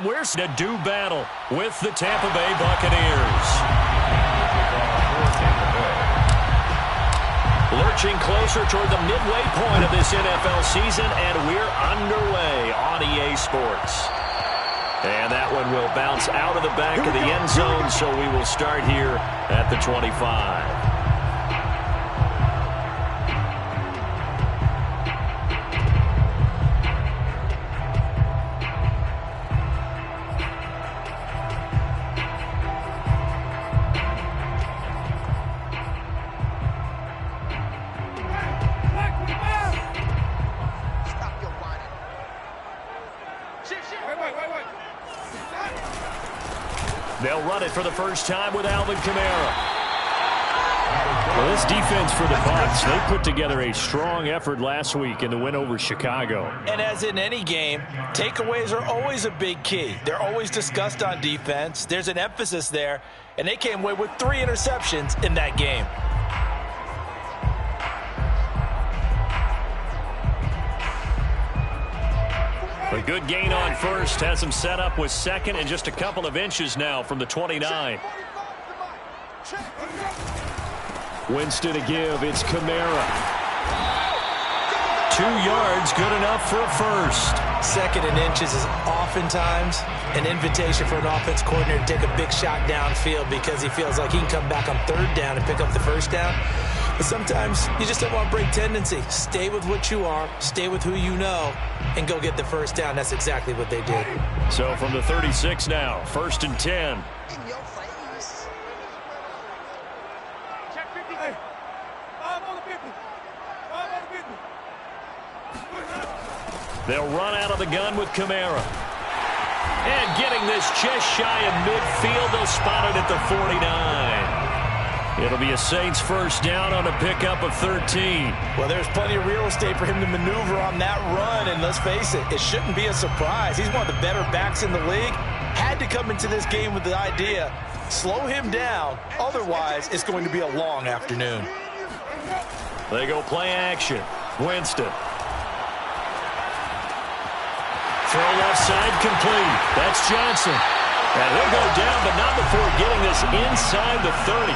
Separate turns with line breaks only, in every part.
Where's to do battle with the Tampa Bay Buccaneers. Lurching closer toward the midway point of this NFL season, and we're underway on EA Sports. And that one will bounce out of the back of the end zone, so we will start here at the 25. They'll run it for the first time with Alvin Kamara. Well, this defense for the Bucs, they put together a strong effort last week in the win over Chicago.
And as in any game, takeaways are always a big key. They're always discussed on defense. There's an emphasis there, and they came away with 3 interceptions in that game.
A good gain on first has him set up with second and just a couple of inches now from the 29. Winston to give. It's Kamara. 2 yards, good enough for a first.
Second and inches is oftentimes an invitation for an offense coordinator to take a big shot downfield because he feels like he can come back on 3rd down and pick up the first down. But sometimes you just don't want to break tendency. Stay with what you are, stay with who you know, and go get the first down. That's exactly what they did.
So from the 36 now, 1st and 10. They'll run out of the gun with Kamara. And getting this just shy of midfield, they'll spot it at the 49. It'll be a Saints first down on a pickup of 13.
Well, there's plenty of real estate for him to maneuver on that run, and let's face it, it shouldn't be a surprise. He's one of the better backs in the league. Had to come into this game with the idea, slow him down, otherwise it's going to be a long afternoon.
They go play action. Winston. Throw left side complete. That's Johnson. And he'll go down, but not before getting this inside the 30.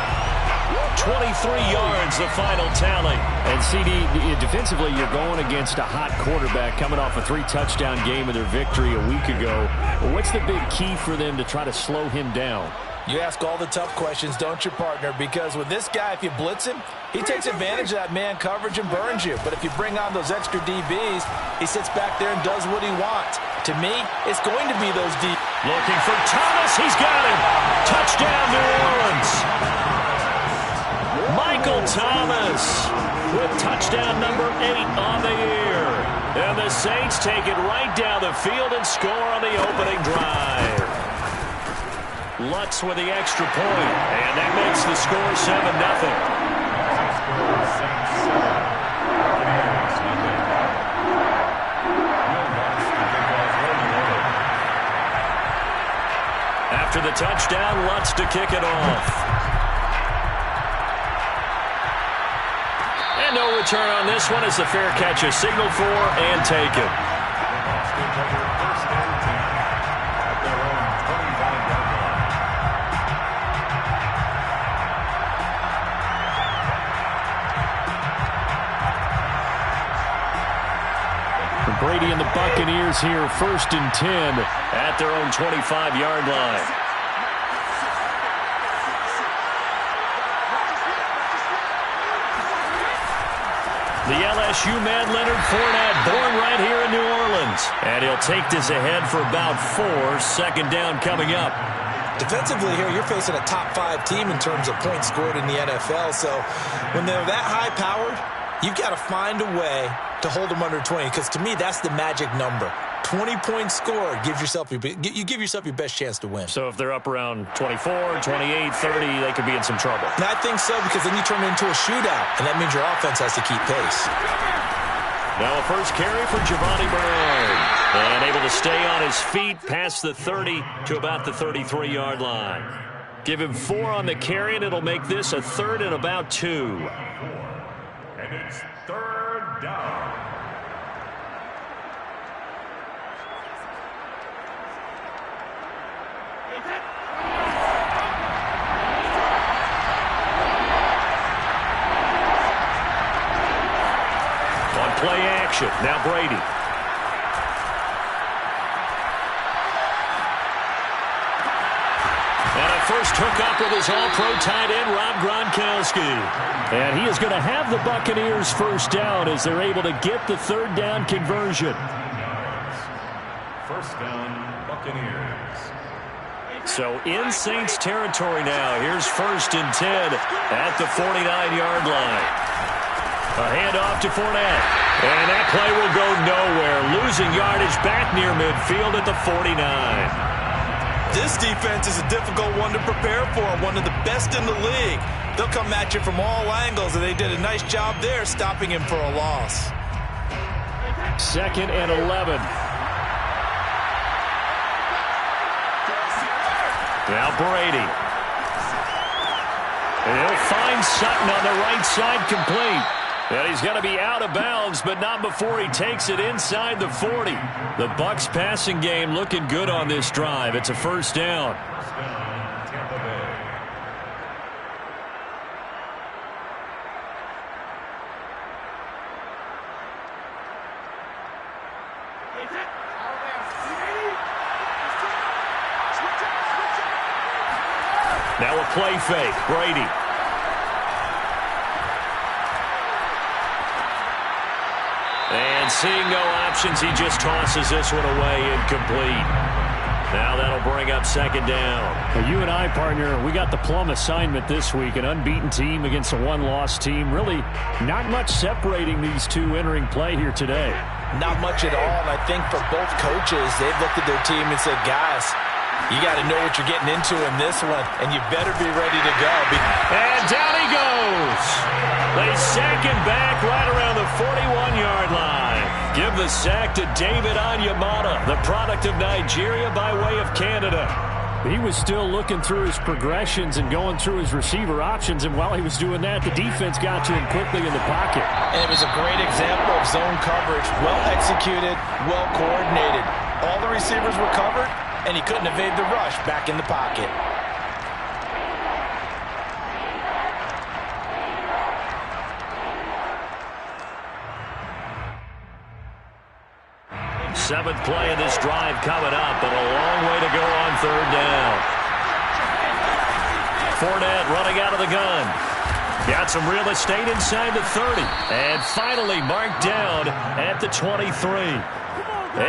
23 yards, the final tally.
And CD, defensively, you're going against a hot quarterback coming off a 3-touchdown game of their victory a week ago. Well, what's the big key for them to try to slow him down?
You ask all the tough questions, don't you, partner? Because with this guy, if you blitz him, he takes advantage of that man coverage and burns you. But if you bring on those extra DBs, he sits back there and does what he wants. To me, it's going to be those deep.
Looking for Thomas. He's got him. Touchdown, New Orleans. Michael Thomas with touchdown number 8 on the year. And the Saints take it right down the field and score on the opening drive. Lutz with the extra point, and that makes the score 7-0. After the touchdown, Lutz to kick it off. And no return on this one as the fair catch is signaled for and taken. Brady and the Buccaneers here, 1st and 10 at their own 25-yard line. The LSU man Leonard Fournette, born right here in New Orleans. And he'll take this ahead for about 4. 2nd down coming up.
Defensively here, you're facing a top 5 team in terms of points scored in the NFL. So when they're that high-powered, you've got to find a way to hold them under 20, because to me, that's the magic number. 20 points scored, you give yourself your best chance to win.
So if they're up around 24, 28, 30, they could be in some trouble.
And I think so, because then you turn it into a shootout, and that means your offense has to keep pace.
Now a first carry for Giovanni Bernard. And able to stay on his feet past the 30 to about the 33-yard line. Give him 4 on the carry, and it'll make this a 3rd and about 2.
And it's 3rd down.
formation. Now Brady. And a first hookup with his all-pro tight end, Rob Gronkowski. And he is going to have the Buccaneers first down as they're able to get the third down conversion.
First down, Buccaneers.
So in Saints territory now. Here's 1st and 10 at the 49-yard line. A handoff to Fournette. And that play will go nowhere. Losing yardage back near midfield at the 49.
This defense is a difficult one to prepare for, one of the best in the league. They'll come at you from all angles, and they did a nice job there stopping him for a loss.
2nd and 11.
Now Brady. And he'll find Sutton on the right side, complete. And he's going to be out of bounds, but not before he takes it inside the 40. The Bucs passing game looking good on this drive. It's a first down.
First down, Tampa Bay.
Now a play fake. Brady. And seeing no options, he just tosses this one away, incomplete. Now that'll bring up 2nd down.
Well, you and I, partner, we got the plum assignment this week. An unbeaten team against a one-loss team. Really not much separating these two entering play here today.
Not much at all, and I think for both coaches, they've looked at their team and said, guys, you got to know what you're getting into in this one, and you better be ready to go.
And down he goes. They sack him back right around the 41-yard line. Give the sack to David Onyemata, the product of Nigeria by way of Canada.
He was still looking through his progressions and going through his receiver options, and while he was doing that, the defense got to him quickly in the pocket.
And it was a great example of zone coverage, well executed, well coordinated. All the receivers were covered, and he couldn't evade the rush back in the pocket.
Seventh play of this drive coming up, and a long way to go on 3rd down. Fournette running out of the gun. Got some real estate inside the 30. And finally marked down at the 23.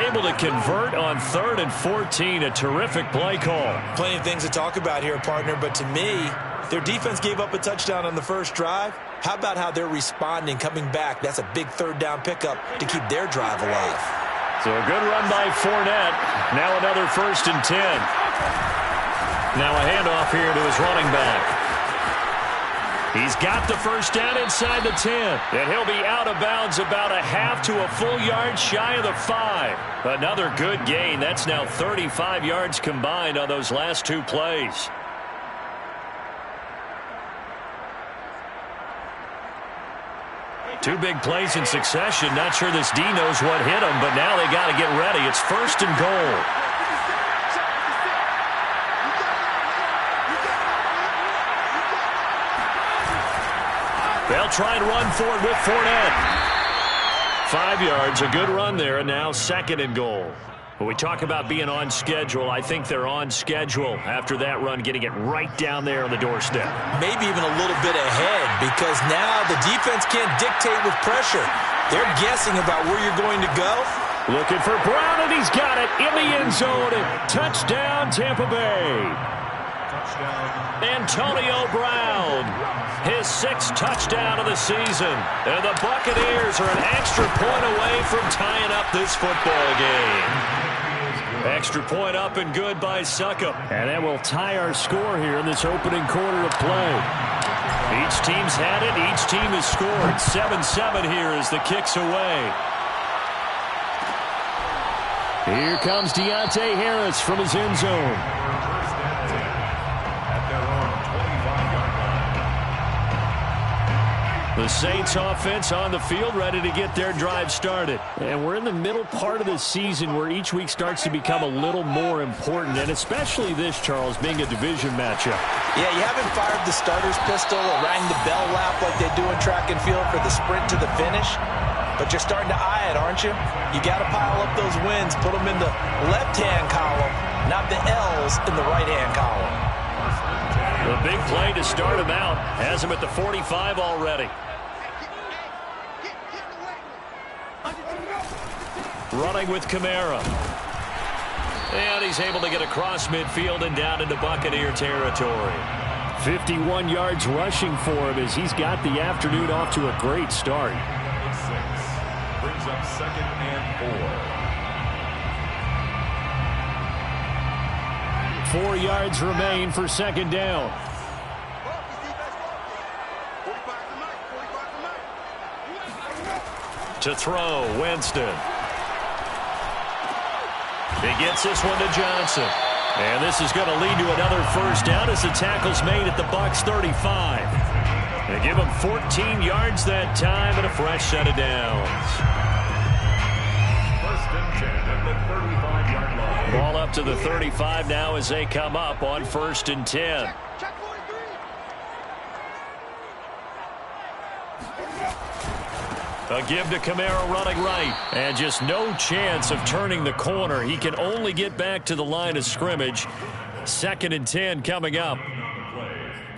Able to convert on 3rd and 14. A terrific play call.
Plenty of things to talk about here, partner, but to me, their defense gave up a touchdown on the first drive. How about how they're responding, coming back? That's a big 3rd down pickup to keep their drive alive.
So a good run by Fournette. Now another 1st and 10. Now a handoff here to his running back. He's got the first down inside the 10. And he'll be out of bounds about a half to a full yard shy of the 5. Another good gain. That's now 35 yards combined on those last 2 plays. Two big plays in succession. Not sure this D knows what hit him, but now they got to get ready. It's 1st and goal. They'll try and run for it with Fournette. 5 yards, a good run there, and now 2nd and goal. When we talk about being on schedule, I think they're on schedule after that run, getting it right down there on the doorstep.
Maybe even a little bit ahead, because now the defense can't dictate with pressure. They're guessing about where you're going to go.
Looking for Brown, and he's got it in the end zone. Touchdown, Tampa Bay. Antonio Brown, his 6th touchdown of the season. And the Buccaneers are an extra point away from tying up this football game. Extra point up and good by Succop.
And that will tie our score here in this opening quarter of play.
Each team's had it. Each team has scored. 7-7 here as the kick's away.
Here comes Deontay Harris from his end zone.
The Saints offense on the field, ready to get their drive started.
And we're in the middle part of the season where each week starts to become a little more important, and especially this, Charles, being a division matchup.
Yeah, you haven't fired the starter's pistol or rang the bell lap like they do in track and field for the sprint to the finish. But you're starting to eye it, aren't you? You got to pile up those wins, put them in the left-hand column, not the L's in the right-hand column.
The big play to start him out has him at the 45 already. Running with Kamara. And he's able to get across midfield and down into Buccaneer territory.
51 yards rushing for him as he's got the afternoon off to a great start.
6 brings up 2nd and 4.
4 yards remain for 2nd down.
To throw, Winston. He gets this one to Johnson. And this is going to lead to another first down as the tackle's made at the Bucs 35. They give him 14 yards that time and a fresh set of downs.
1st and 10 at the 35-yard line.
Ball up to the 35 now as they come up on 1st and 10. A give to Kamara running right. And just no chance of turning the corner. He can only get back to the line of scrimmage. 2nd and 10 coming up.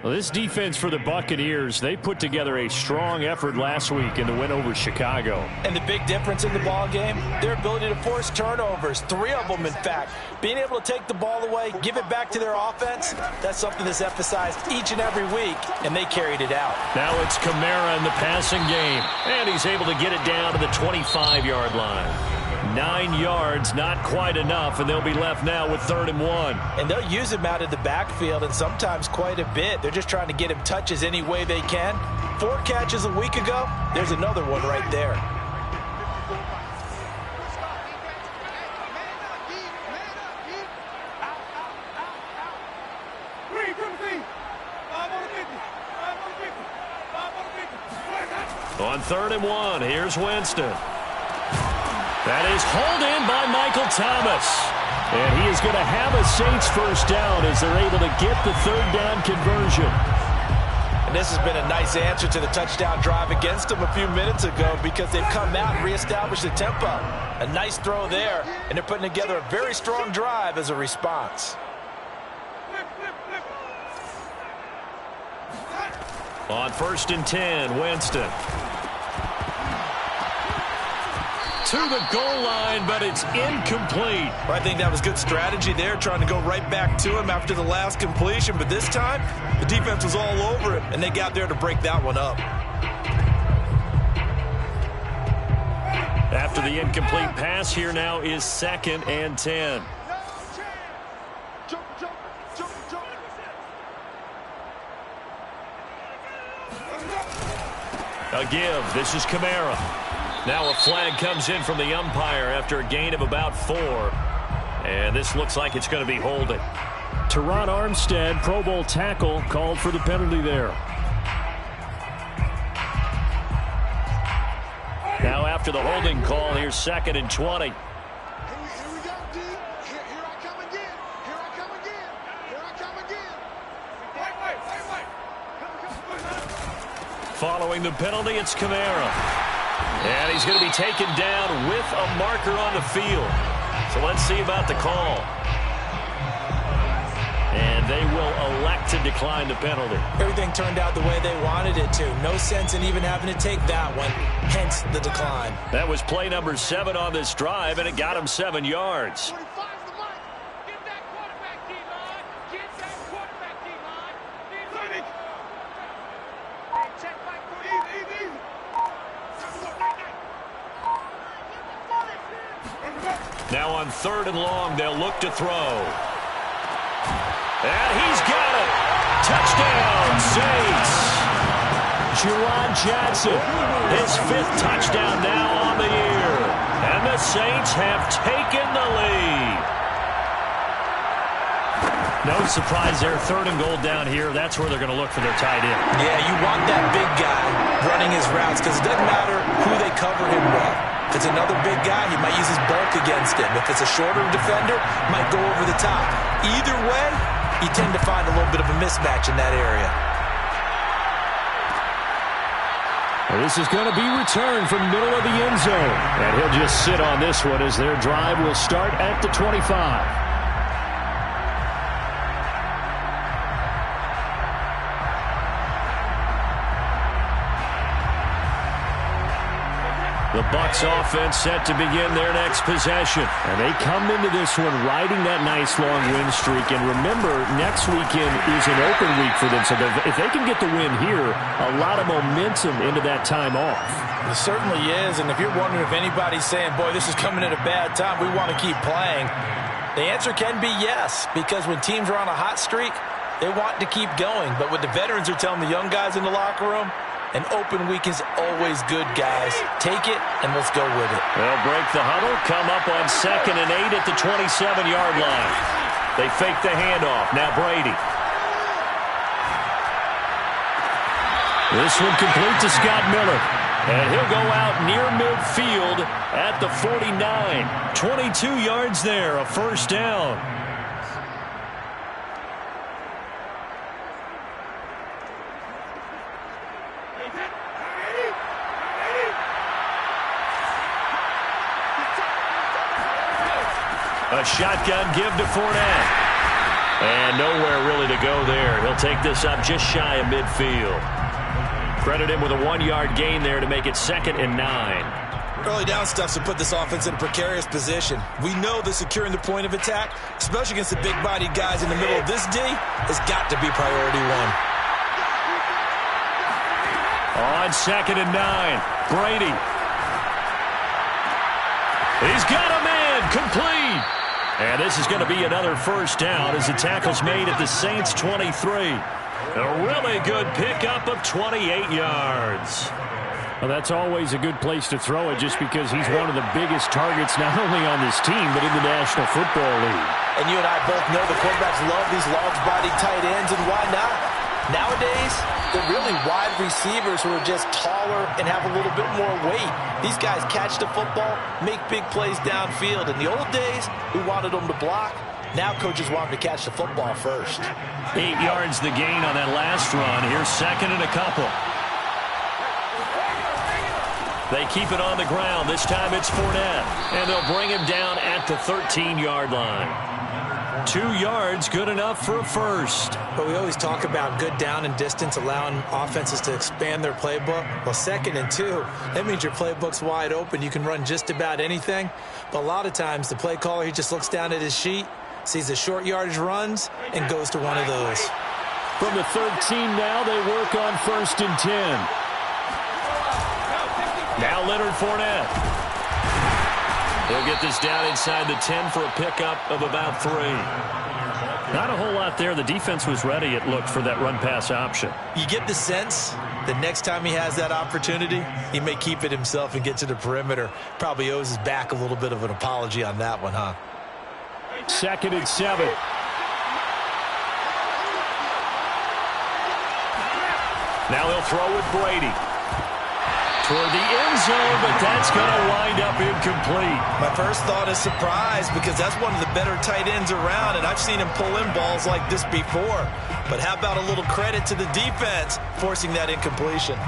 Well, this defense for the Buccaneers, they put together a strong effort last week in the win over Chicago.
And the big difference in the ball game, their ability to force turnovers, 3 of them in fact. Being able to take the ball away, give it back to their offense, that's something that's emphasized each and every week, and they carried it out.
Now it's Kamara in the passing game, and he's able to get it down to the 25-yard line. 9 yards, not quite enough, and they'll be left now with 3rd and 1.
And they'll use him out of the backfield, and sometimes quite a bit. They're just trying to get him touches any way they can. 4 catches a week ago, there's another one right there.
On 3rd and 1, here's Winston. That is hauled in by Michael Thomas. And he is going to have a Saints first down as they're able to get the 3rd down conversion.
And this has been a nice answer to the touchdown drive against them a few minutes ago because they've come out and reestablished the tempo. A nice throw there, and they're putting together a very strong drive as a response.
On 1st and 10, Winston. To the goal line, but it's incomplete.
I think that was good strategy there, trying to go right back to him after the last completion. But this time, the defense was all over him, and they got there to break that one up.
After the incomplete pass, here now is 2nd and 10. A give. This is Kamara. Now a flag comes in from the umpire after a gain of about 4. And this looks like it's going to be holding.
Teron Armstead, Pro Bowl tackle, called for the penalty there.
Now after the holding call, here's 2nd and 20. Following the penalty, it's Kamara. And he's going to be taken down with a marker on the field. So let's see about the call. And they will elect to decline the penalty.
Everything turned out the way they wanted it to. No sense in even having to take that one, hence the decline.
That was play number 7 on this drive, and it got him 7 yards. Now on 3rd and long, they'll look to throw. And he's got it. Touchdown, Saints. Juwan Johnson, his 5th touchdown now on the year. And the Saints have taken the lead. No surprise there. 3rd and goal down here. That's where they're going to look for their tight end.
Yeah, you want that big guy running his routes because it doesn't matter who they cover him with. If it's another big guy, he might use his bulk against him. If it's a shorter defender, might go over the top. Either way, you tend to find a little bit of a mismatch in that area.
Well, this is going to be returned from middle of the end zone. And he'll just sit on this one as their drive will start at the 25. The Bucs offense set to begin their next possession. And they come into this one riding that nice long win streak. And remember, next weekend is an open week for them. So if they can get the win here, a lot of momentum into that time off.
It certainly is. And if you're wondering if anybody's saying, boy, this is coming at a bad time, we want to keep playing, the answer can be yes. Because when teams are on a hot streak, they want to keep going. But what the veterans are telling the young guys in the locker room, an open week is always good, guys. Take it, and let's go with it.
They'll break the huddle, come up on 2nd and 8 at the 27-yard line. They fake the handoff. Now Brady. This one complete to Scott Miller. And he'll go out near midfield at the 49. 22 yards there, a first down. A shotgun give to Fournette. And nowhere really to go there. He'll take this up just shy of midfield. Credit him with a 1-yard gain there to make it 2nd and 9.
Early down stuff to put this offense in a precarious position. We know that securing the point of attack, especially against the big-bodied guys in the middle of this D, has got to be priority one.
On 2nd and 9, Brady. He's got a man, complete. And this is going to be another first down as the tackle's made at the Saints' 23. A really good pickup of 28 yards.
Well, that's always a good place to throw it just because he's one of the biggest targets not only on this team but in the National Football League.
And you and I both know the quarterbacks love these large-bodied tight ends, and why not? Nowadays, they're really wide receivers who are just taller and have a little bit more weight. These guys catch the football, make big plays downfield. In the old days, we wanted them to block. Now coaches want them to catch the football first.
8 yards the gain on that last run. Here's 2nd and a couple. They keep it on the ground. This time it's Fournette. And they'll bring him down at the 13-yard line. 2 yards, good enough for a first.
But we always talk about good down and distance, allowing offenses to expand their playbook. Well, 2nd and 2, that means your playbook's wide open. You can run just about anything. But a lot of times, the play caller, he just looks down at his sheet, sees the short yardage runs, and goes to one of those.
From the 13 now, they work on 1st and 10.
Now Leonard Fournette. He'll get this down inside the 10 for a pickup of about 3.
Not a whole lot there. The defense was ready, it looked, for that run-pass option.
You get the sense that next time he has that opportunity, he may keep it himself and get to the perimeter. Probably owes his back a little bit of an apology on that one, huh?
2nd and 7.
Now he'll throw with Brady. Toward the end zone, but that's going to wind up incomplete.
My first thought is surprise because that's one of the better tight ends around, and I've seen him pull in balls like this before. But how about a little credit to the defense forcing that incompletion?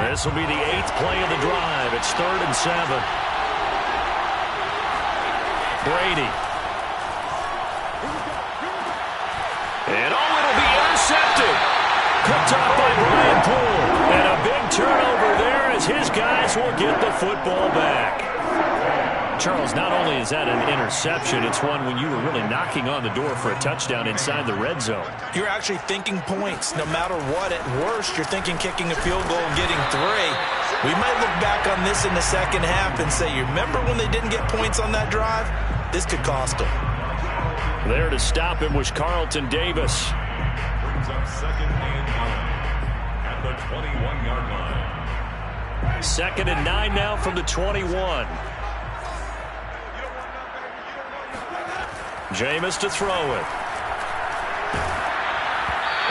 This will be the 8th play of the drive. It's 3rd and 7. Brady. And it'll be intercepted. Picked up by Brian Poole. And a big turnover there as his guys will get the football back. Charles, not only is that an interception, it's one when you were really knocking on the door for a touchdown inside the red zone.
You're actually thinking points. No matter what, at worst, you're thinking kicking a field goal and getting 3. We might look back on this in the second half and say, you remember when they didn't get points on that drive? This could cost them.
There to stop him was Carlton Davis.
Brings up 2nd and 9 at the 21-yard line.
2nd and 9 now from the 21. Jameis to throw it.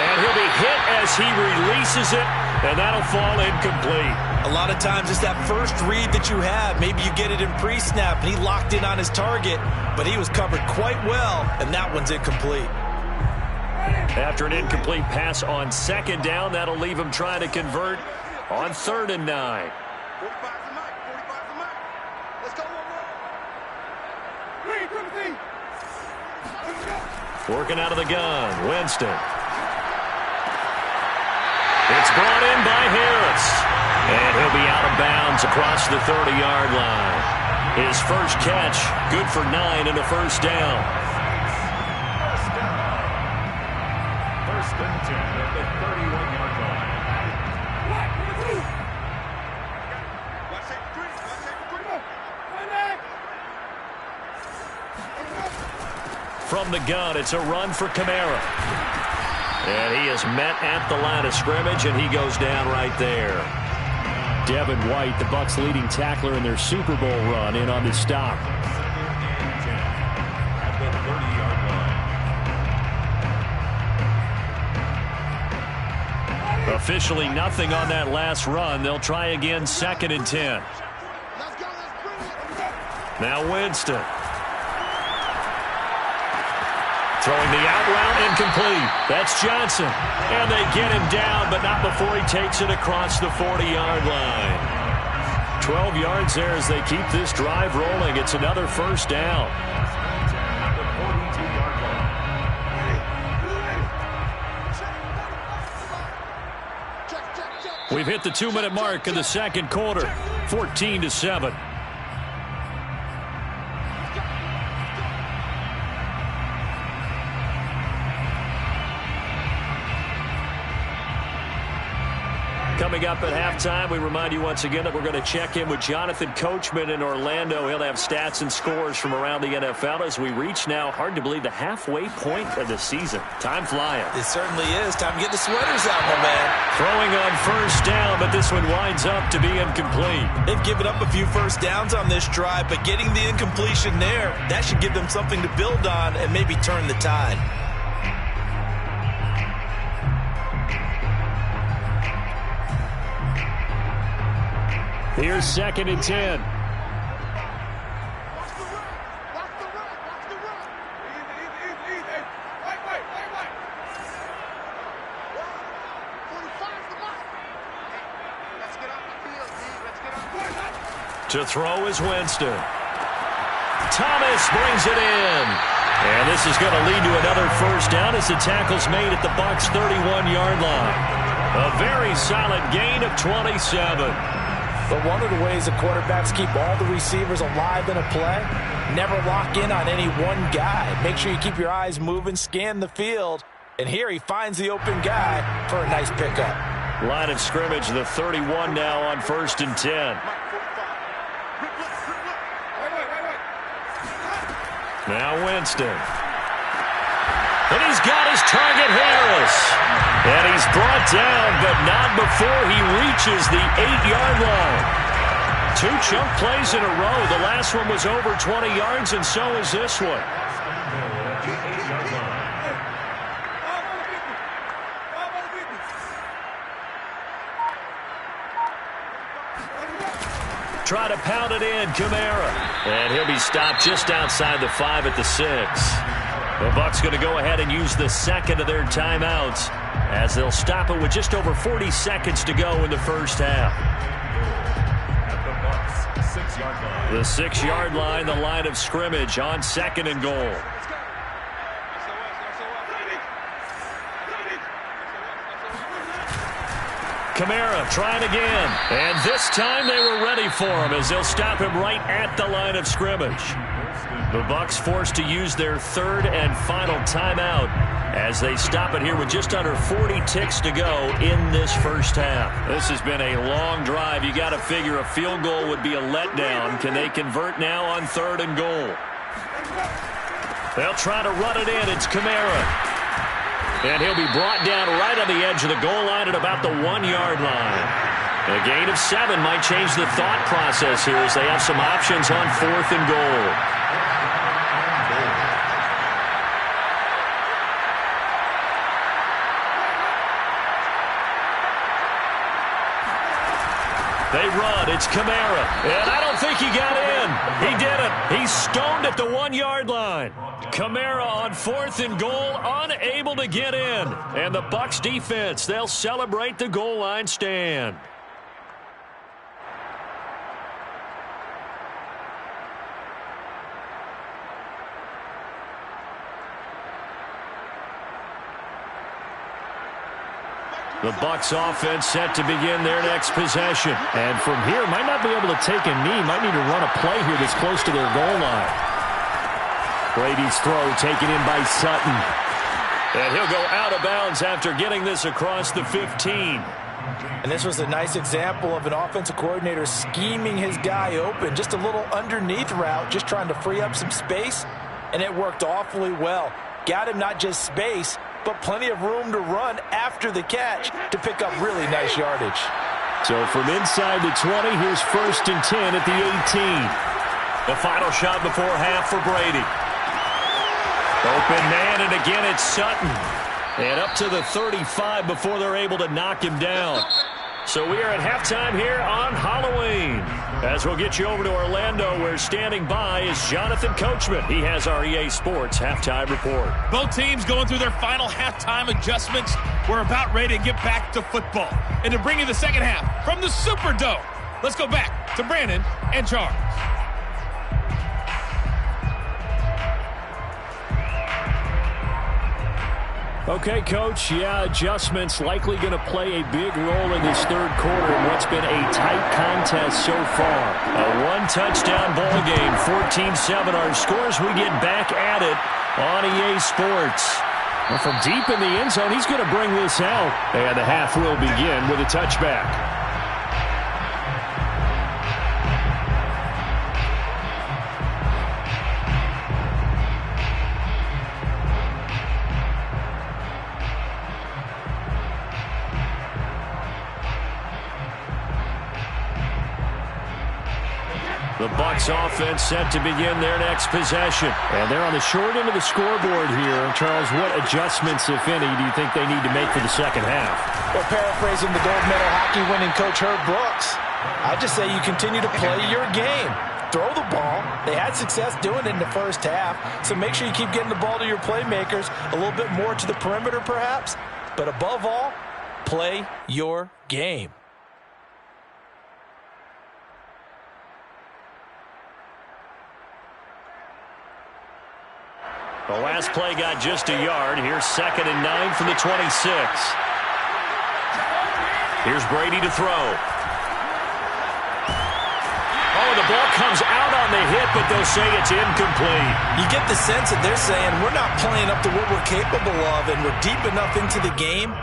And And he'll be hit as he releases it, and that'll fall incomplete.
A lot of times it's that first read that you have. Maybe you get it in pre-snap, and he locked in on his target, but he was covered quite well, and that one's incomplete.
After an incomplete pass on second down, that'll leave him trying to convert on 3rd and 9. Working out of the gun, Winston. It's brought in by Harris. And he'll be out of bounds across the 30-yard line. His first catch, good for 9 and a first down.
First and 10 at the 31-yard line.
From the gun, it's a run for Kamara. And he is met at the line of scrimmage, and he goes down right there.
Devin White, the Bucs' leading tackler in their Super Bowl run, in on the stop.
At the 30-yard line.
Officially nothing on that last run. They'll try again, 2nd and 10. Now Winston. Throwing the out route, incomplete. That's Johnson. And they get him down, but not before he takes it across the 40-yard line. 12 yards there as they keep this drive rolling. It's another first down.
At the 42-yard line.
We've hit the 2-minute mark in the second quarter. 14-7. Coming up at halftime, we remind you once again that we're going to check in with Jonathan Coachman in Orlando. He'll have stats and scores from around the NFL as we reach now, hard to believe, the halfway point of the season. Time flying.
It certainly is. Time to get the sweaters out, my man.
Throwing on first down, but this one winds up to be incomplete.
They've given up a few first downs on this drive, but getting the incompletion there, that should give them something to build on and maybe turn the tide.
Here's 2nd and 10.
To throw is Winston. Thomas brings it in. And this is going to lead to another first down as the tackle's made at the Bucs' 31-yard line. A very solid gain of 27.
But one of the ways the quarterbacks keep all the receivers alive in a play, never lock in on any one guy. Make sure you keep your eyes moving, scan the field, and here he finds the open guy for a nice pickup.
Line of scrimmage, the 31 now on 1st and 10. Now Winston. And he's got his target, Harris. And he's brought down, but not before he reaches the 8-yard line. 2 chunk plays in a row. The last one was over 20 yards, and so is this one. Try to pound it in, Kamara. And he'll be stopped just outside the 5 at the 6. The Bucs going to go ahead and use the second of their timeouts as they'll stop it with just over 40 seconds to go in the first half.
At the Bucs' 6-yard line.
The 6-yard line, the line of scrimmage on 2nd and goal. Kamara trying again. And this time they were ready for him as they'll stop him right at the line of scrimmage. The Bucs forced to use their 3rd and final timeout as they stop it here with just under 40 ticks to go in this first half. This has been a long drive. You got to figure a field goal would be a letdown. Can they convert now on 3rd and goal? They'll try to run it in. It's Kamara. And he'll be brought down right on the edge of the goal line at about the 1-yard line. A gain of 7 might change the thought process here as they have some options on 4th and goal. They run. It's Kamara. And I don't think he got in. He didn't. He's stoned at the 1-yard line. Kamara on 4th and goal, unable to get in. And the Bucs defense, they'll celebrate the goal line stand. The Bucs offense set to begin their next possession. And from here, might not be able to take a knee. Might need to run a play here that's close to their goal line. Brady's throw taken in by Sutton. And he'll go out of bounds after getting this across the 15.
And this was a nice example of an offensive coordinator scheming his guy open. Just a little underneath route, just trying to free up some space. And it worked awfully well. Got him not just space, but plenty of room to run after the catch to pick up really nice yardage.
So from inside the 20, here's 1st and 10 at the 18.
The final shot before half for Brady. Open man, and again it's Sutton. And up to the 35 before they're able to knock him down. So we are at halftime here on Halloween. As we'll get you over to Orlando, where standing by is Jonathan Coachman. He has our EA Sports halftime report.
Both teams going through their final halftime adjustments. We're about ready to get back to football. And to bring you the second half from the Superdome, let's go back to Brandon and Charles.
Okay, Coach. Yeah, adjustments likely going to play a big role in this third quarter in what's been a tight contest so far.
A one-touchdown ball game, 14-7 our scores. We get back at it on EA Sports.
Well, from deep in the end zone, he's going to bring this out. And the half will begin with a touchback.
The Bucs offense set to begin their next possession.
And they're on the short end of the scoreboard here. Charles, what adjustments, if any, do you think they need to make for the second half?
Well, paraphrasing the gold medal hockey winning coach Herb Brooks, I just say you continue to play your game. Throw the ball. They had success doing it in the first half, so make sure you keep getting the ball to your playmakers, a little bit more to the perimeter perhaps, but above all, play your game.
The last play got just a yard. Here's 2nd and 9 from the 26. Here's Brady to throw. Oh, the ball comes out on the hit, but they'll say it's incomplete.
You get the sense that they're saying we're not playing up to what we're capable of, and we're deep enough into the game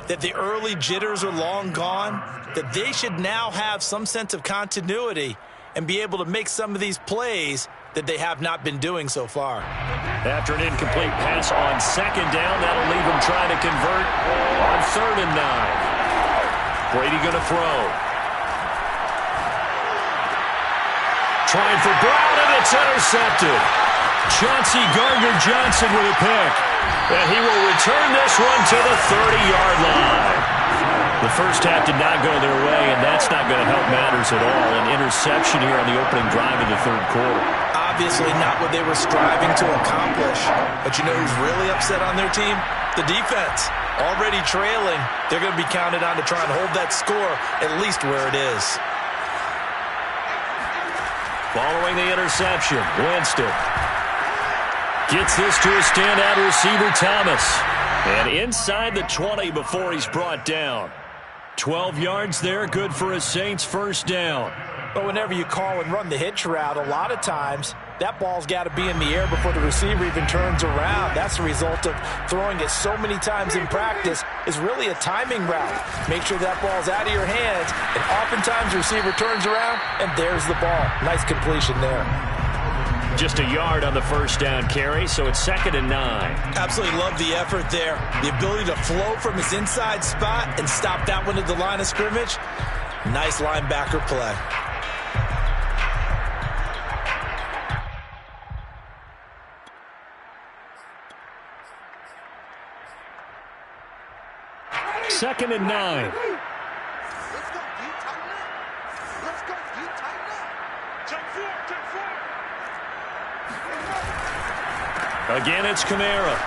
that the early jitters are long gone, that they should now have some sense of continuity and be able to make some of these plays that they have not been doing so far.
After an incomplete pass on 2nd down, that'll leave them trying to convert on 3rd and 9. Brady going to throw. Trying for Brown, and it's intercepted. Chauncey Gardner-Johnson with a pick. And he will return this one to the 30-yard line. The first half did not go their way, and that's not going to help matters at all. An interception here on the opening drive of the third quarter.
Obviously not what they were striving to accomplish. But you know who's really upset on their team? The defense. Already trailing. They're going to be counted on to try and hold that score at least where it is.
Following the interception, Winston gets this to a standout receiver, Thomas. And inside the 20 before he's brought down. 12 yards there, good for a Saints first down.
But whenever you call and run the hitch route, a lot of times that ball's got to be in the air before the receiver even turns around. That's the result of throwing it so many times in practice is really a timing route. Make sure that ball's out of your hands, and oftentimes the receiver turns around, and there's the ball. Nice completion there.
Just a yard on the first down carry, so it's 2nd and 9.
Absolutely love the effort there. The ability to flow from his inside spot and stop that one at the line of scrimmage. Nice linebacker play.
Second and 9.
Again, it's Kamara.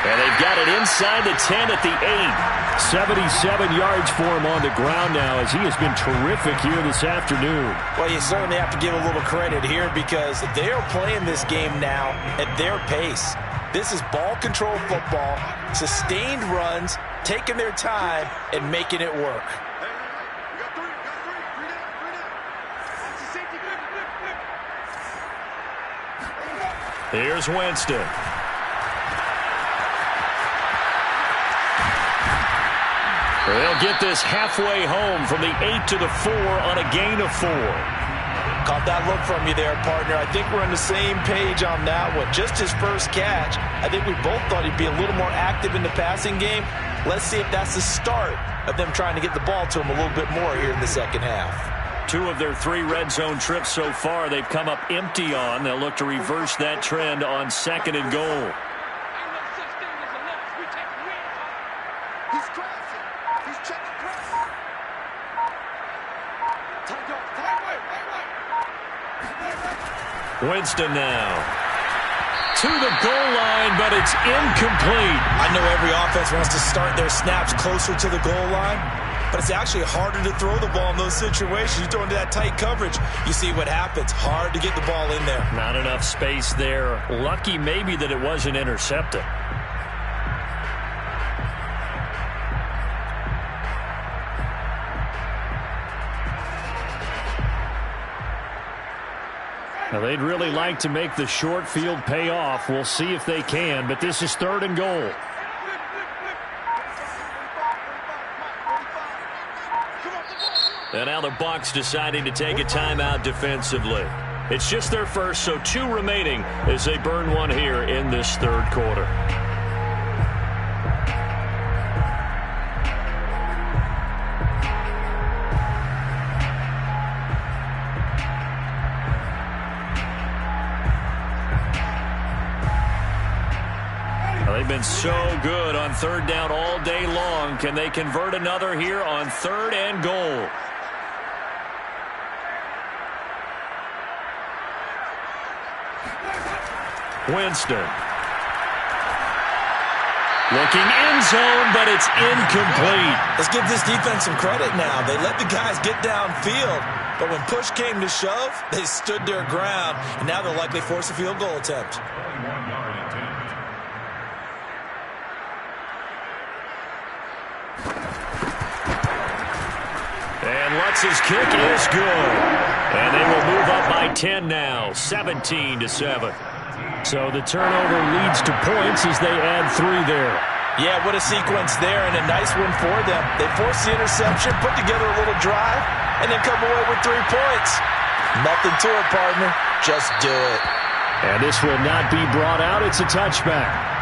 And they've got it inside the 10 at the 8.
77 yards for him on the ground now as he has been terrific here this afternoon.
Well, you certainly have to give a little credit here because they are playing this game now at their pace. This is ball control football, sustained runs, taking their time, and making it work.
Here's Winston. They'll get this halfway home from the 8 to the 4 on a gain of 4.
Caught that look from you there, partner. I think we're on the same page on that one. Just his first catch. I think we both thought he'd be a little more active in the passing game. Let's see if that's the start of them trying to get the ball to him a little bit more here in the second half.
2 of their 3 red zone trips so far they've come up empty on. They'll look to reverse that trend on 2nd and goal. Winston now to the goal line, but it's incomplete.
I know every offense wants to start their snaps closer to the goal line, but it's actually harder to throw the ball in those situations. You throw into that tight coverage, you see what happens. Hard to get the ball in there.
Not enough space there. Lucky maybe that it wasn't intercepted. Now, they'd really like to make the short field pay off. We'll see if they can, but this is 3rd and goal. And now the Bucs deciding to take a timeout defensively. It's just their first, so 2 remaining as they burn one here in this 3rd quarter. They've been so good on 3rd down all day long. Can they convert another here on 3rd and goal? Winston. Looking end zone, but it's incomplete.
Let's give this defense some credit now. They let the guys get downfield, but when push came to shove, they stood their ground, and now they'll likely force a field goal attempt.
And Lutz's kick is good. And they will move up by 10 now, 17-7. So the turnover leads to points as they add 3 there.
Yeah, what a sequence there, and a nice one for them. They forced the interception, put together a little drive, and then come away with 3 points. Nothing to it, partner. Just do it.
And this will not be brought out. It's a touchback.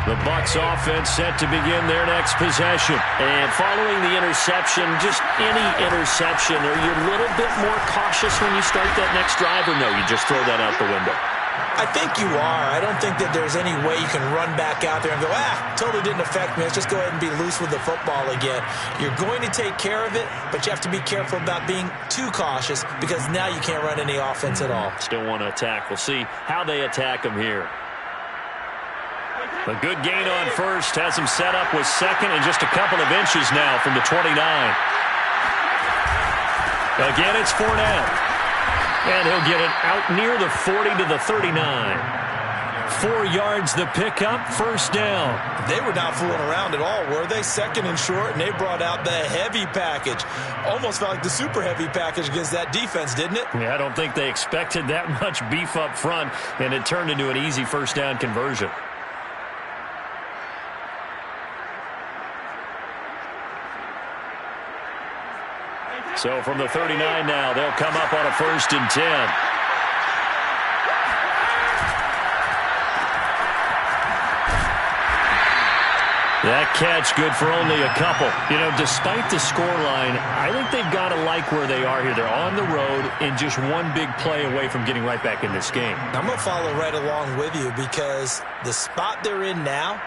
The Bucs offense set to begin their next possession. And following the interception, just any interception, are you a little bit more cautious when you start that next drive, or no, you just throw that out the window?
I think you are. I don't think that there's any way you can run back out there and go, totally didn't affect me. Let's just go ahead and be loose with the football again. You're going to take care of it, but you have to be careful about being too cautious because now you can't run any offense at all.
Still want to attack. We'll see how they attack them here. A good gain on 1st has him set up with 2nd and just a couple of inches now from the 29. Again, it's Fournette. And he'll get it out near the 40 to the 39. 4 yards the pickup, 1st down.
They were not fooling around at all, were they? 2nd and short, and they brought out the heavy package. Almost felt like the super heavy package against that defense, didn't it?
Yeah, I don't think they expected that much beef up front, and it turned into an easy 1st down conversion. So from the 39 now, they'll come up on a 1st and 10.
That catch good for only a couple. You know, despite the scoreline, I think they've got to like where they are here. They're on the road and just one big play away from getting right back in this game.
I'm going to follow right along with you because the spot they're in now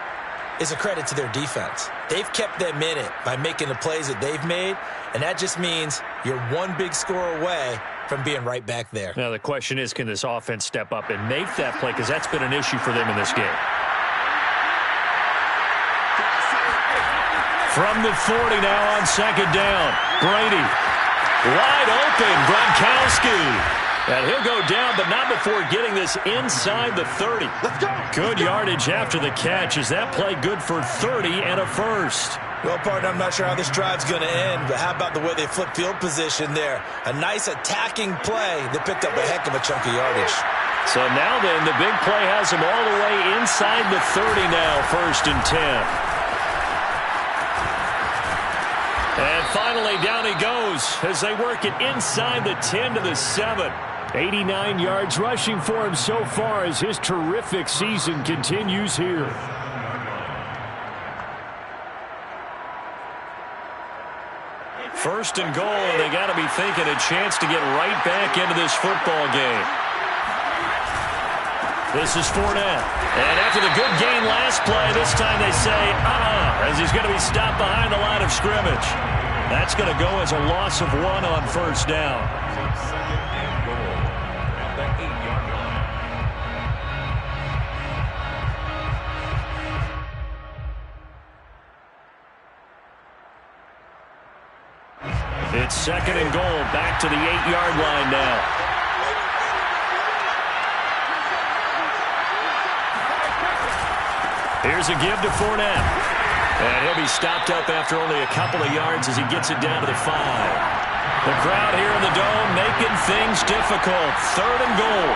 is a credit to their defense. They've kept them in it by making the plays that they've made, and that just means you're one big score away from being right back there.
Now, the question is, can this offense step up and make that play? Because that's been an issue for them in this game. From the 40 now on second down. Brady. Wide open. Gronkowski. And he'll go down, but not before getting this inside the 30.
Let's go.
Good yardage after the catch. Is that play good for 30 and a first?
Well, partner, I'm not sure how this drive's going to end, but how about the way they flip field position there? A nice attacking play that picked up a heck of a chunk of yardage.
So now then, the big play has him all the way inside the 30 now, 1st and 10. And finally, down he goes as they work it inside the 10 to the 7. 89 yards rushing for him so far as his terrific season continues here. First and goal, and they got to be thinking a chance to get right back into this football game. This is Fournette. And after the good gain last play, this time they say, as he's going to be stopped behind the line of scrimmage. That's going to go as a loss of 1 on first down.
Second and goal at the 8-yard line.
It's second and goal, back to the 8-yard line now. Here's a give to Fournette. And he'll be stopped up after only a couple of yards as he gets it down to the 5. The crowd here in the Dome making things difficult. Third and goal.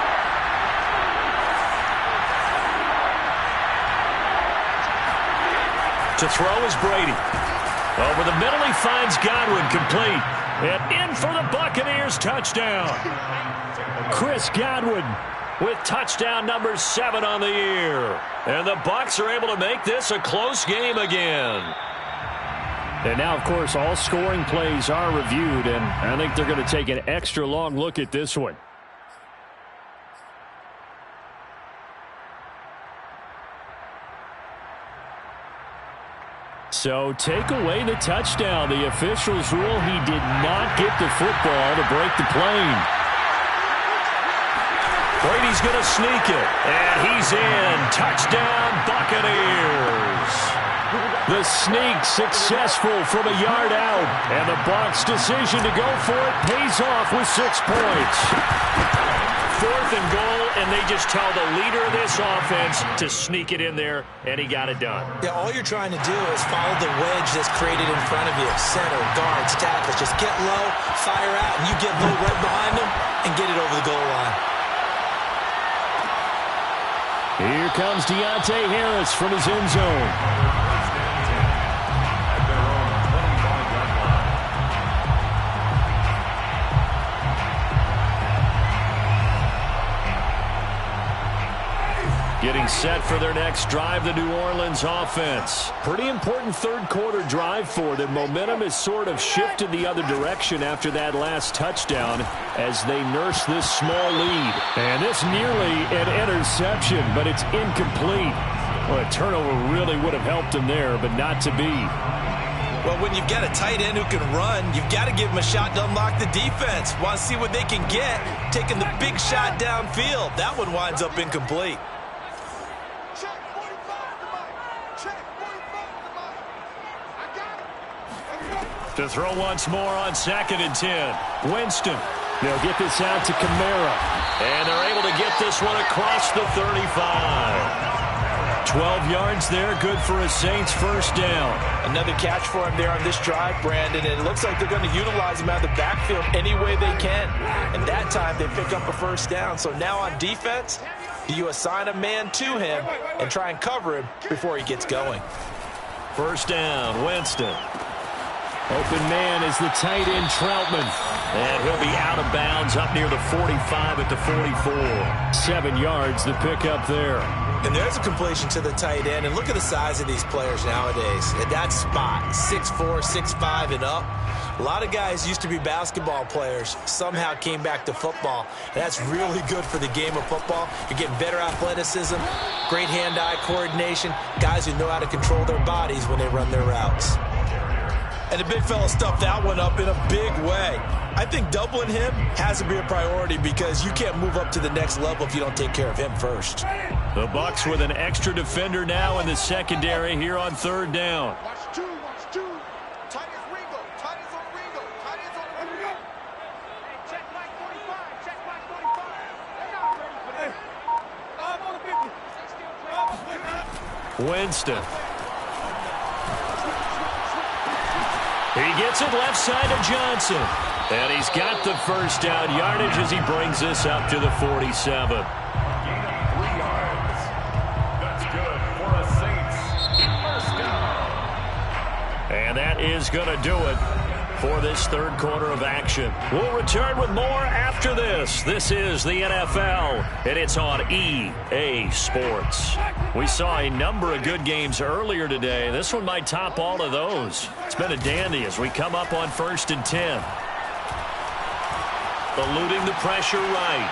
To throw is Brady. Over the middle, he finds Godwin complete. And in for the Buccaneers touchdown. Chris Godwin with touchdown number 7 on the year. And the Bucs are able to make this a close game again. And now, of course, all scoring plays are reviewed, and I think they're going to take an extra long look at this one. So take away the touchdown. The officials rule he did not get the football to break the plane. Brady's going to sneak it, and he's in. Touchdown, Buccaneers. The sneak successful from a yard out, and the Bucs' decision to go for it pays off with 6 points. 4th and goal, and they just tell the leader of this offense to sneak it in there, and he got it done.
Yeah, all you're trying to do is follow the wedge that's created in front of you. Center, guards, tackles. Just get low, fire out, and you get low right behind them and get it over the goal line.
Here comes Deontay Harris from his end zone.
At their own 25-yard line.
Getting set for their next drive, the New Orleans offense. Pretty important third-quarter drive for them. Momentum has sort of shifted the other direction after that last touchdown as they nurse this small lead. And this nearly an interception, but it's incomplete. Well, a turnover really would have helped them there, but not to be.
Well, when you've got a tight end who can run, you've got to give him a shot to unlock the defense. Want to see what they can get, taking the big shot downfield. That one winds up incomplete.
To throw once more on 2nd and 10. Winston. They'll get this out to Kamara. And they're able to get this one across the 35. 12 yards there, good for a Saints first down.
Another catch for him there on this drive, Brandon, and it looks like they're going to utilize him out of the backfield any way they can. And that time they pick up a first down. So now on defense, do you assign a man to him and try and cover him before he gets going?
First down, Winston. Open man is the tight end, Troutman. And he'll be out of bounds up near the 45 at the 44. 7 yards, the pickup there.
And there's a completion to the tight end. And look at the size of these players nowadays. At that spot, 6'4", 6'5", and up. A lot of guys used to be basketball players, somehow came back to football. And that's really good for the game of football. You're getting better athleticism, great hand-eye coordination, guys who know how to control their bodies when they run their routes. And the big fella stuffed that one up in a big way. I think doubling him has to be a priority because you can't move up to the next level if you don't take care of him first.
The Bucs with an extra defender now in the secondary here on third down.
Watch two. Tight is Ringo. Tight is on Ringo. Tight is on Ringo. Hey, check like 45. Check like 45. They're not ready for this. I'm on 50.
Winston. He gets it left side to Johnson. And he's got the first down yardage as he brings this up to the 47.
Gain of 3 yards. That's good for a Saints first down.
And that is going to do it for this third quarter of action. We'll return with more after this. This is the NFL, and it's on EA Sports. We saw a number of good games earlier today. This one might top all of those. It's been a dandy as we come up on 1st and 10. Eluding the pressure right.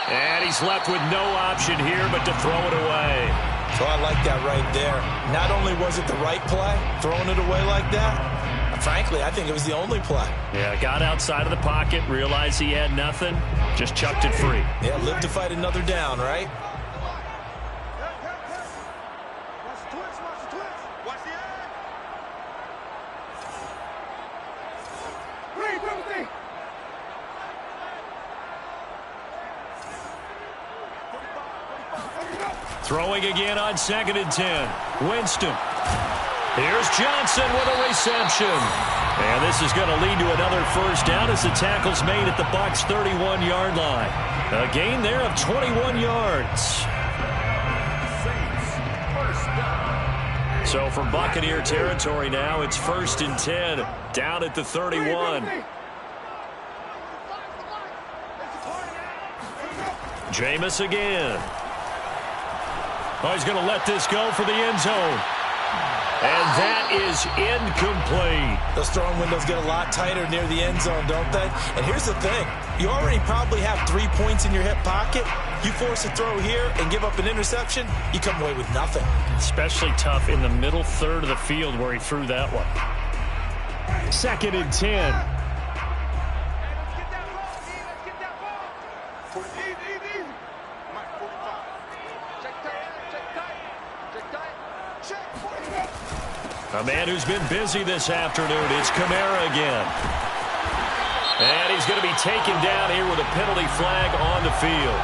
And he's left with no option here but to throw it away.
So I like that right there. Not only was it the right play, throwing it away like that, frankly, I think it was the only play.
Yeah, got outside of the pocket, realized he had nothing, just chucked it free.
Yeah, live to fight another down, right?
Throwing again on 2nd and 10. Winston. Here's Johnson with a reception. And this is going to lead to another first down as the tackle's made at the Bucs' 31-yard line. A gain there of 21 yards.
Saints first down.
So from Buccaneer territory now, it's 1st and 10 down at the 31. Jameis again. Oh, he's going to let this go for the end zone. And that is incomplete.
Those throwing windows get a lot tighter near the end zone, don't they? And here's the thing. You already probably have 3 points in your hip pocket. You force a throw here and give up an interception, you come away with nothing.
Especially tough in the middle third of the field where he threw that one. 2nd and 10. A man who's been busy this afternoon. It's Kamara again. And he's going to be taken down here with a penalty flag on the field.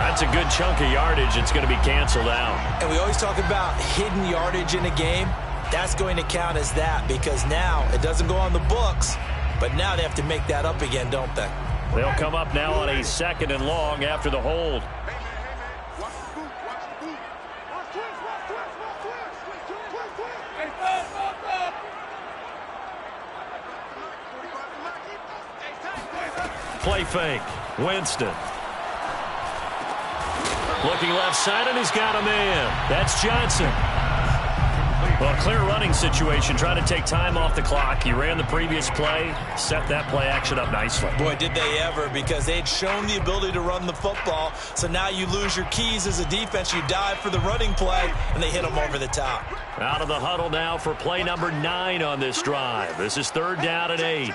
That's a good chunk of yardage. It's going to be canceled out.
And we always talk about hidden yardage in a game. That's going to count as that because now it doesn't go on the books, but now they have to make that up again, don't they?
They'll come up now on a 2nd and long after the hold. Play fake. Winston. Looking left side, and he's got a man. That's Johnson. Well, clear running situation. Trying to take time off the clock. He ran the previous play, set that play action up nicely.
Boy, did they ever, because they'd shown the ability to run the football. So now you lose your keys as a defense. You dive for the running play, and they hit them over the top.
Out of the huddle now for play number 9 on this drive. This is 3rd down and 8.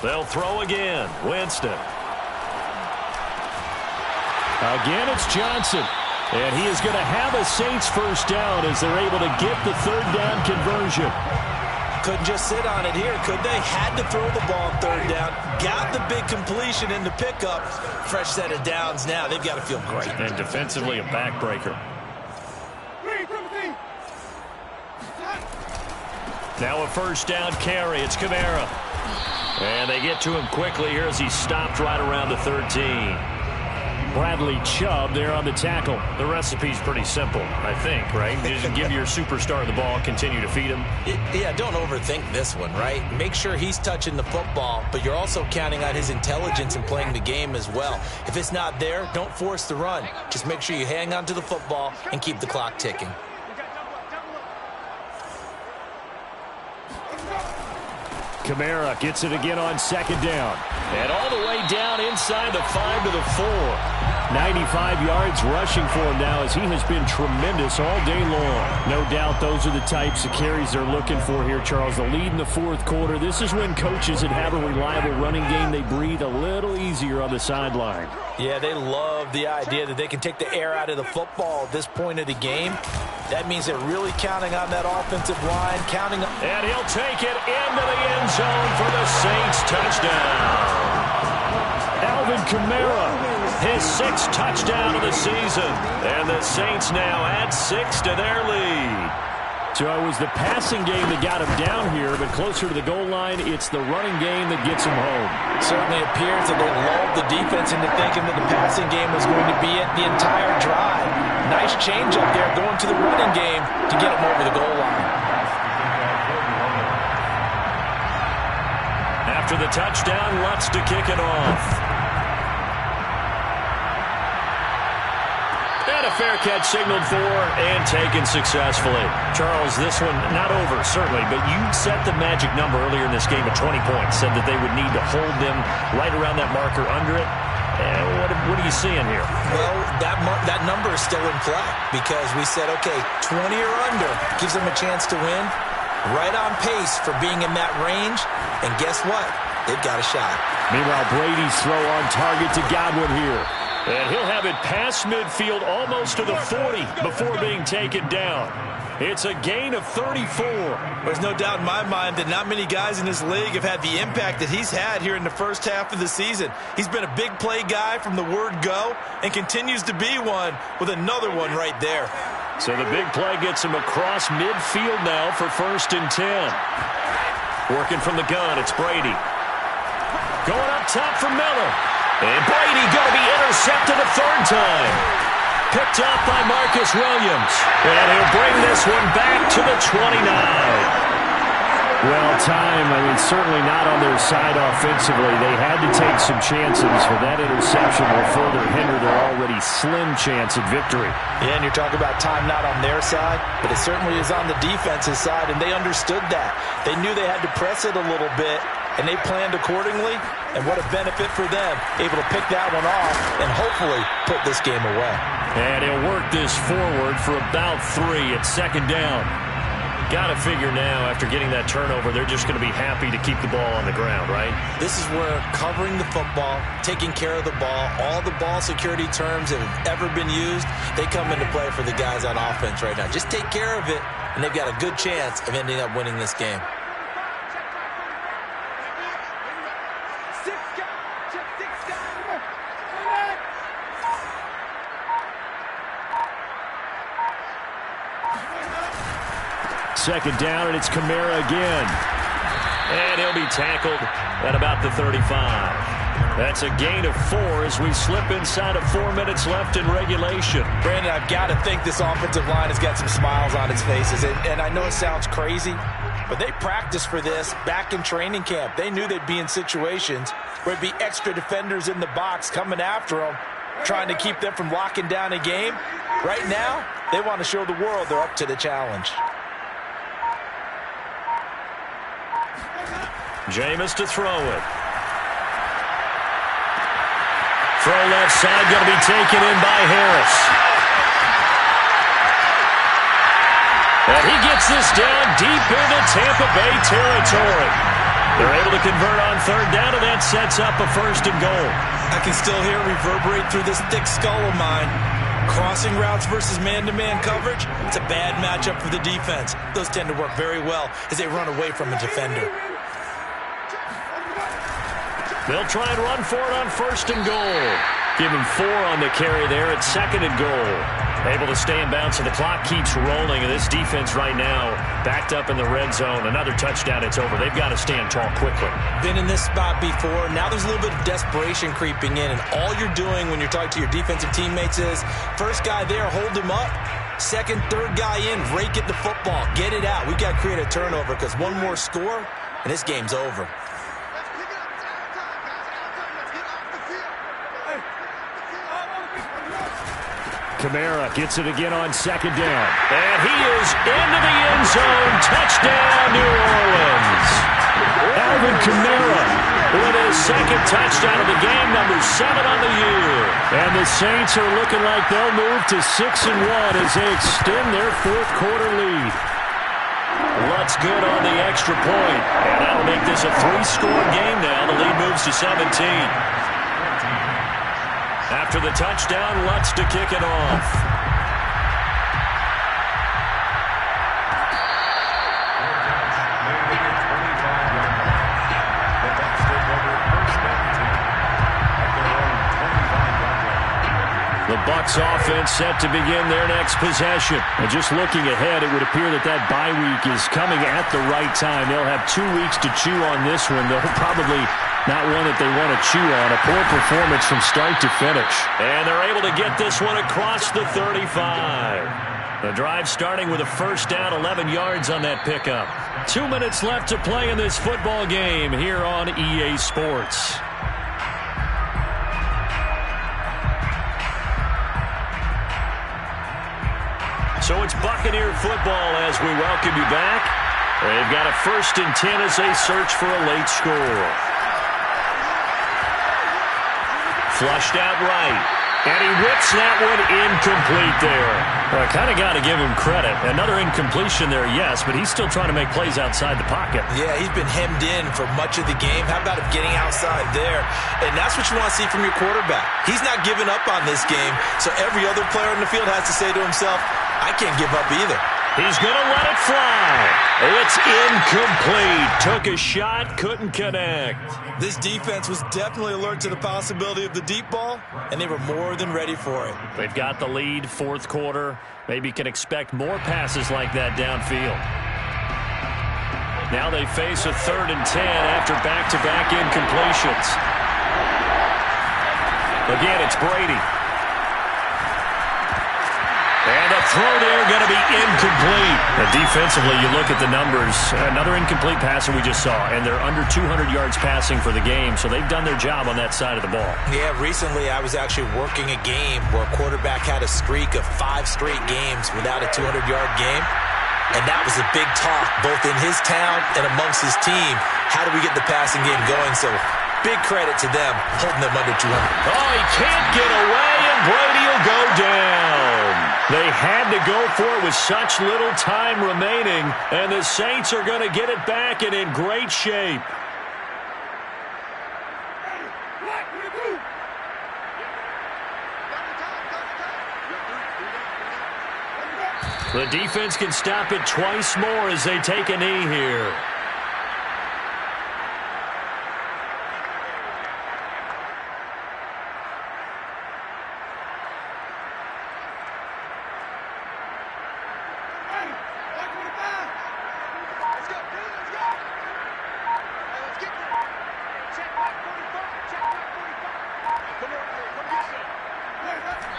They'll throw again. Winston. Again, it's Johnson. And he is going to have a Saints first down as they're able to get the 3rd down conversion.
Couldn't just sit on it here, could they? Had to throw the ball on 3rd down. Got the big completion in the pickup. Fresh set of downs now. They've got to feel great.
And defensively, a backbreaker. Now a first down carry. It's Kamara. And they get to him quickly here as he stopped right around the 13. Bradley Chubb there on the tackle.
The recipe's pretty simple, I think, right? You just give your superstar the ball, continue to feed him.
Yeah, don't overthink this one, right? Make sure he's touching the football, but you're also counting on his intelligence in playing the game as well. If it's not there, don't force the run. Just make sure you hang on to the football and keep the clock ticking.
Kamara gets it again on second down.
And all the way down inside the 5 to the 4.
95 yards rushing for him now as he has been tremendous all day long. No doubt those are the types of carries they're looking for here, Charles. The lead in the fourth quarter. This is when coaches that have a reliable running game, they breathe a little easier on the sideline.
Yeah, they love the idea that they can take the air out of the football at this point of the game. That means they're really counting on that offensive line, counting on...
And he'll take it into the end zone for the Saints touchdown.
Alvin Kamara,
his 6th touchdown of the season. And the Saints now add 6 to their lead.
So it was the passing game that got him down here, but closer to the goal line, it's the running game that gets him home.
Certainly appears that they lulled the defense into thinking that the passing game was going to be it the entire drive. Nice change up there going to the running game to get him over the goal line.
After the touchdown, Lutz to kick it off. And a fair catch signaled for and taken successfully. Charles, this one not over, certainly, but you set the magic number earlier in this game at 20 points, said that they would need to hold them right around that marker under it. And what are you seeing here?
Well, that number is still in play because we said, okay, 20 or under gives them a chance to win. Right on pace for being in that range. And guess what? They've got a shot.
Meanwhile, Brady's throw on target to Godwin here.
And he'll have it past midfield almost to the 40 before being taken down. It's a gain of 34.
There's no doubt in my mind that not many guys in this league have had the impact that he's had here in the first half of the season. He's been a big play guy from the word go and continues to be one with another one right there.
So the big play gets him across midfield now for 1st and 10. Working from the gun, it's Brady. Going up top for Miller. And Brady going to be intercepted a 3rd time. Picked up by Marcus Williams. And he'll bring this one back to the 29.
Well, time, certainly not on their side offensively. They had to take some chances, but that interception will further hinder their already slim chance at victory.
Yeah, and you're talking about time not on their side, but it certainly is on the defense's side, and they understood that. They knew they had to press it a little bit, and they planned accordingly, and what a benefit for them, able to pick that one off and hopefully put this game away.
And he'll work this forward for about 3 at 2nd down. Got to figure now, after getting that turnover, they're just going to be happy to keep the ball on the ground, right?
This is where covering the football, taking care of the ball, all the ball security terms that have ever been used, they come into play for the guys on offense right now. Just take care of it, and they've got a good chance of ending up winning this game.
Second down, and it's Kamara again.
And he'll be tackled at about the 35. That's a gain of 4 as we slip inside of 4 minutes left in regulation.
Brandon, I've got to think this offensive line has got some smiles on its faces. And I know it sounds crazy, but they practiced for this back in training camp. They knew they'd be in situations where there'd be extra defenders in the box coming after them, trying to keep them from locking down a game. Right now, they want to show the world they're up to the challenge.
Jameis to throw it. Throw left side, going to be taken in by Harris. And he gets this down deep into Tampa Bay territory. They're able to convert on 3rd down, and that sets up a 1st and goal.
I can still hear it reverberate through this thick skull of mine. Crossing routes versus man-to-man coverage, it's a bad matchup for the defense. Those tend to work very well as they run away from a defender.
They'll try and run for it on 1st and goal. Give him 4 on the carry there at 2nd and goal.
Able to stay in bounds, so the clock keeps rolling, and this defense right now backed up in the red zone. Another touchdown, it's over. They've got to stand tall quickly.
Been in this spot before. Now there's a little bit of desperation creeping in, and all you're doing when you're talking to your defensive teammates is, first guy there, hold him up. Second, third guy in, rake at the football. Get it out. We've got to create a turnover because one more score, and this game's over.
Let's pick it up. It's out time, guys. Out time. Let's get off the field.
Kamara gets it again on second down. And he is into the end zone. Touchdown, New Orleans. Alvin Kamara with his second touchdown of the game, number 7 on the year. And the Saints are looking like they'll move to 6-1 as they extend their fourth quarter lead. Lutz good on the extra point. And that'll make this a 3-score game now. The lead moves to 17. After the touchdown, Lutz to kick it off. The Bucs offense set to begin their next possession. And just looking ahead, it would appear that that bye week is coming at the right time. They'll have 2 weeks to chew on this one. They'll probably not one that they want to chew on. A poor performance from start to finish. And they're able to get this one across the 35. The drive starting with a first down, 11 yards on that pickup. 2 minutes left to play in this football game here on EA Sports. So it's Buccaneer football as we welcome you back. They've got a 1st and 10 as they search for a late score. Flushed out right. And he whips that one incomplete there. Well, I kind of got to give him credit. Another incompletion there, yes, but he's still trying to make plays outside the pocket.
Yeah, he's been hemmed in for much of the game. How about him getting outside there? And that's what you want to see from your quarterback. He's not giving up on this game, so every other player in the field has to say to himself, I can't give up either.
He's going to let it fly. It's incomplete. Took a shot, couldn't connect.
This defense was definitely alert to the possibility of the deep ball, and they were more than ready for it.
They've got the lead, 4th quarter. Maybe can expect more passes like that downfield. Now they face a 3rd and 10 after back-to-back incompletions. Again, it's Brady. And a throw there going to be incomplete. And defensively, you look at the numbers. Another incomplete passer we just saw, and they're under 200 yards passing for the game, so they've done their job on that side of the ball.
Yeah, recently I was actually working a game where a quarterback had a streak of 5 straight games without a 200-yard game, and that was a big talk both in his town and amongst his team. How do we get the passing game going? So big credit to them holding them under 200.
Oh, he can't get away, and Brady will go down. They had to go for it with such little time remaining, and the Saints are going to get it back and in great shape. The defense can stop it twice more as they take a knee here.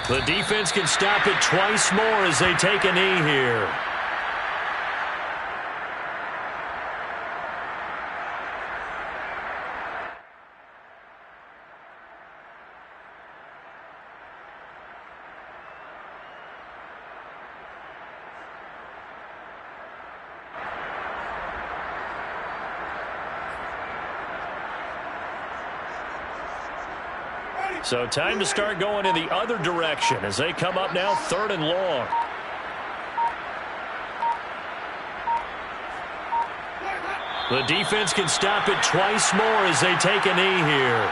The defense can stop it twice more as they take a knee here. So time to start going in the other direction as they come up now 3rd and long. The defense can stop it twice more as they take a knee here.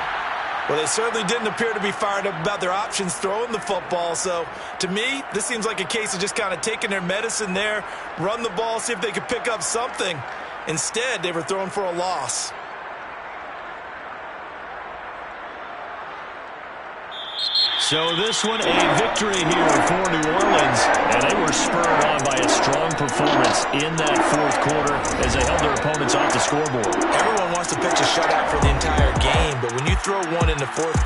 Well, they certainly didn't appear to be fired up about their options throwing the football. So, to me, this seems like a case of just kind of taking their medicine there, run the ball, see if they could pick up something. Instead, they were throwing for a loss.
So this one a victory here for New Orleans, and they were spurred on by a strong performance in that fourth quarter as they held their opponents off the scoreboard.
Everyone wants to pitch a shutout for the entire game, but when you throw one in the fourth